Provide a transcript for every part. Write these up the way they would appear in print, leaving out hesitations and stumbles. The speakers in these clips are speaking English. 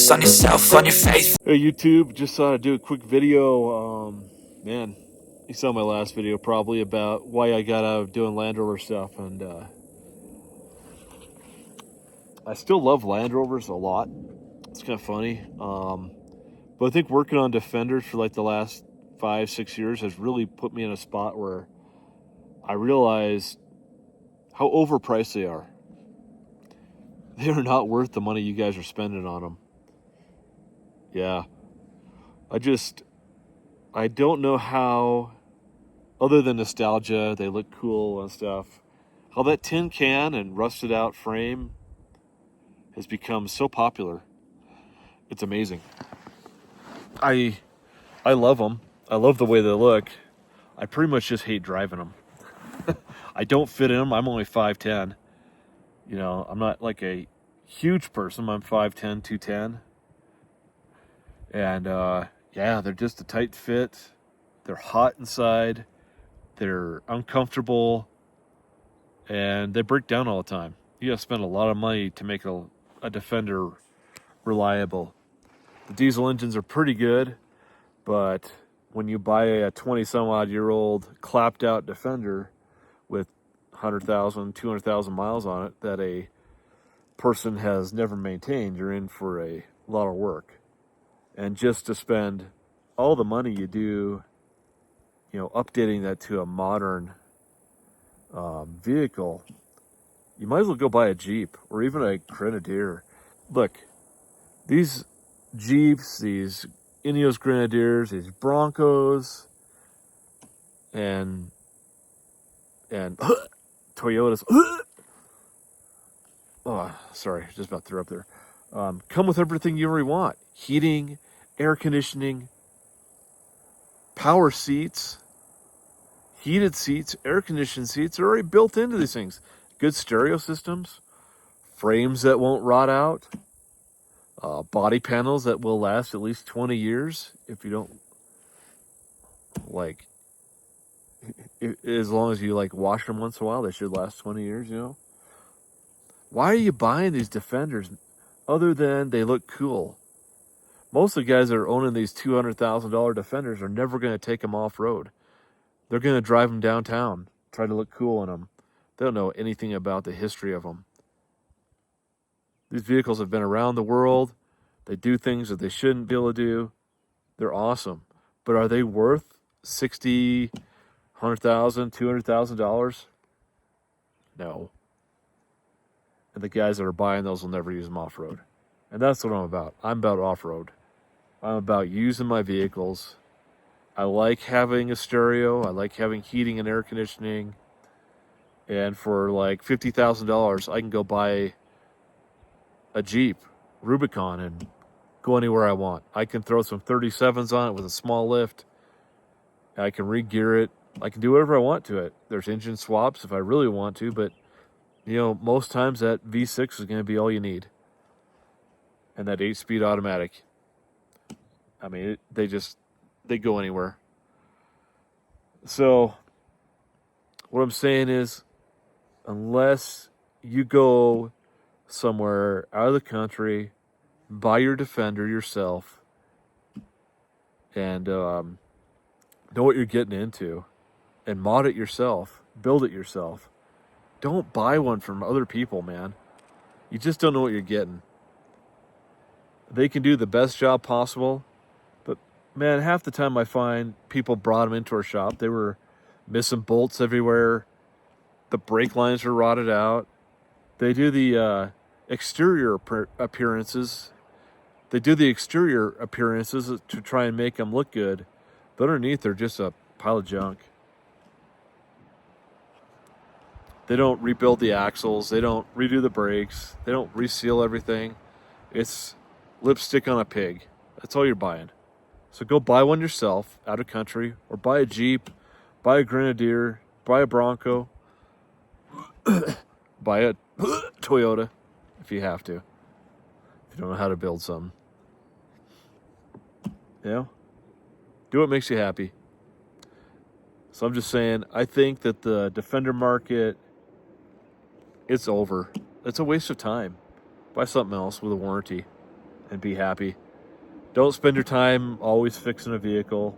focus on yourself, on your faith. Hey YouTube, just thought I'd do a quick video. Man, you saw my last video probably about why I got out of doing Land Rover stuff, and I still love Land Rovers a lot. It's kind of funny, but I think working on Defenders for like the last 5-6 years has really put me in a spot where I realize how overpriced they are. They are not worth the money you guys are spending on them. Yeah, I don't know how, other than nostalgia, they look cool and stuff, how that tin can and rusted out frame has become so popular. It's amazing. I love them. I love the way they look. I pretty much just hate driving them. I don't fit in them. I'm only 5'10". You know, I'm not like a huge person. I'm 5'10", 210. And yeah, they're just a tight fit. They're hot inside. They're uncomfortable. And they break down all the time. You gotta spend a lot of money to make a Defender reliable. The diesel engines are pretty good, but when you buy a 20-some-odd-year-old clapped-out Defender with 100,000, 200,000 miles on it that a person has never maintained, you're in for a lot of work. And just to spend all the money you do, you know, updating that to a modern vehicle, you might as well go buy a Jeep or even a Grenadier. Look, these Jeeps, these Ineos Grenadiers, these Broncos, and Toyotas. Oh, sorry, just about threw up there. Come with everything you really want: heating, air conditioning, power seats, heated seats, air conditioned seats are already built into these things. Good stereo systems, frames that won't rot out, body panels that will last at least 20 years if you don't, like, as long as you like wash them once in a while, they should last 20 years, you know. Why are you buying these Defenders other than they look cool? Most of the guys that are owning these $200,000 Defenders are never going to take them off-road. They're going to drive them downtown, try to look cool in them. They don't know anything about the history of them. These vehicles have been around the world. They do things that they shouldn't be able to do. They're awesome. But are they worth $60,000, $100,000, $200,000? No. And the guys that are buying those will never use them off-road. And that's what I'm about. I'm about off-road. I'm about using my vehicles. I like having a stereo. I like having heating and air conditioning. And for like $50,000, I can go buy a Jeep Rubicon and go anywhere I want. I can throw some 37s on it with a small lift. I can re-gear it. I can do whatever I want to it. There's engine swaps if I really want to, but you know, most times that V6 is going to be all you need. And that 8-speed automatic. I mean, they go anywhere. So what I'm saying is, unless you go somewhere out of the country, buy your Defender yourself, and know what you're getting into, and mod it yourself, build it yourself. Don't buy one from other people, man. You just don't know what you're getting. They can do the best job possible, but man, half the time I find people brought them into our shop, they were missing bolts everywhere. The brake lines are rotted out. They do the exterior appearances. They do the exterior appearances to try and make them look good, but underneath they're just a pile of junk. They don't rebuild the axles. They don't redo the brakes. They don't reseal everything. It's lipstick on a pig. That's all you're buying. So go buy one yourself out of country, or buy a Jeep, buy a Grenadier, buy a Bronco, buy a Toyota if you have to. If you don't know how to build something. You know? Do what makes you happy. So I'm just saying, I think that the Defender market, it's over. It's a waste of time. Buy something else with a warranty. and be happy. Don't spend your time always fixing a vehicle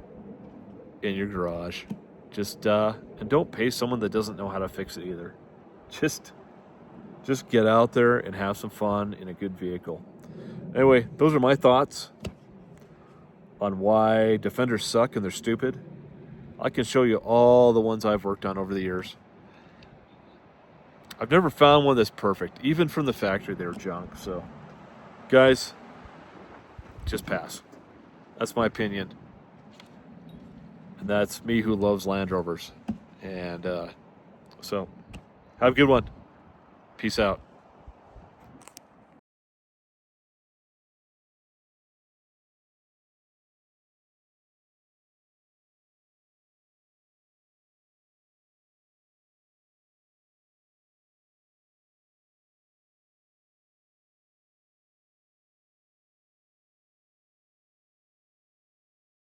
in your garage. Just and don't pay someone that doesn't know how to fix it either. Just get out there and have some fun in a good vehicle. Anyway, those are my thoughts on why Defenders suck and they're stupid. I can show you all the ones I've worked on over the years. I've never found one that's perfect. Even from the factory, they were junk. So, guys, just pass. That's my opinion. And that's me who loves Land Rovers. And so, have a good one. Peace out.